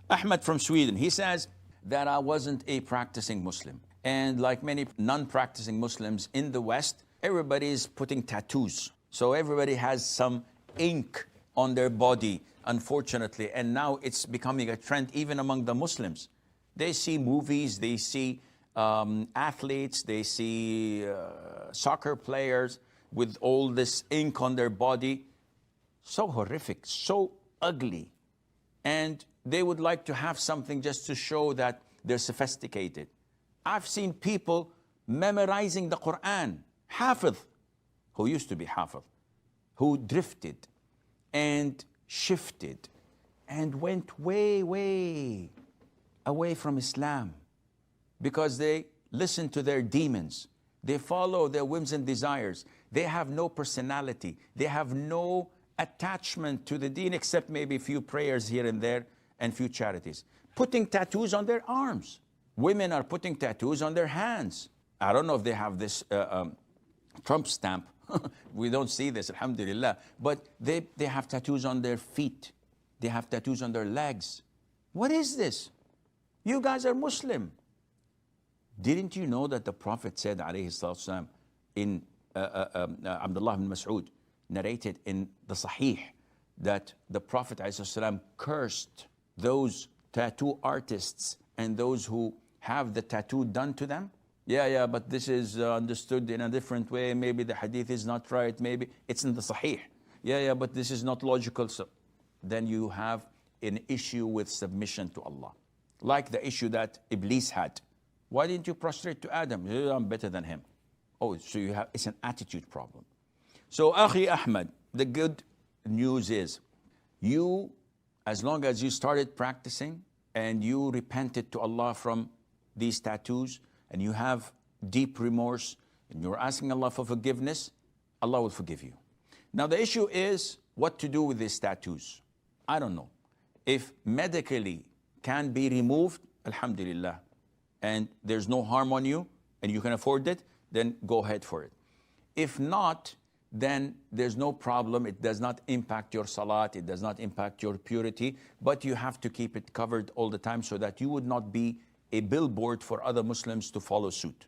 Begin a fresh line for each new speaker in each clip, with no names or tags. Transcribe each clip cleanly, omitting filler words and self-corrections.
Ahmed from Sweden, he says that I wasn't a practicing Muslim. And like many non-practicing Muslims in the West, everybody is putting tattoos. So everybody has some ink on their body, unfortunately. And now it's becoming a trend even among the Muslims. They see movies, they see athletes, they see soccer players with all this ink on their body. So horrific, so ugly. And they would like to have something just to show that they're sophisticated. I've seen people memorizing the Quran, Hafiz, who used to be Hafiz, who drifted and shifted and went way, way away from Islam because they listen to their demons. They follow their whims and desires. They have no personality. They have no attachment to the deen except maybe a few prayers here and there and few charities. Putting tattoos on their arms. Women are putting tattoos on their hands. I don't know if they have this Trump stamp. We don't see this, alhamdulillah. But they have tattoos on their feet. They have tattoos on their legs. What is this? You guys are Muslim. Didn't you know that the Prophet said, alayhi salatu in Abdullah ibn Mas'ud, narrated in the Sahih, that the Prophet ﷺ cursed those tattoo artists and those who have the tattoo done to them? Yeah, but this is understood in a different way. Maybe the hadith is not right. Maybe it's in the Sahih. Yeah, but this is not logical. So then you have an issue with submission to Allah. Like the issue that Iblis had. Why didn't you prostrate to Adam? I'm better than him. Oh, so you have, it's an attitude problem. So, Akhi Ahmed, the good news is, you, as long as you started practicing and you repented to Allah from these tattoos and you have deep remorse and you're asking Allah for forgiveness, Allah will forgive you. Now, the issue is what to do with these tattoos. I don't know. If medically can be removed, alhamdulillah, and there's no harm on you and you can afford it, then go ahead for it. If not, then there's no problem. It does not impact your salat. It does not impact your purity. But you have to keep it covered all the time so that you would not be a billboard for other Muslims to follow suit.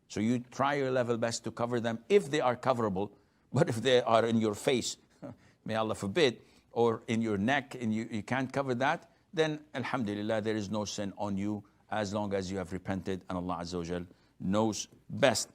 So you try your level best to cover them if they are coverable. But if they are in your face, may Allah forbid, or in your neck and you can't cover that, then alhamdulillah, there is no sin on you as long as you have repented and Allah Azza wa Jal knows best.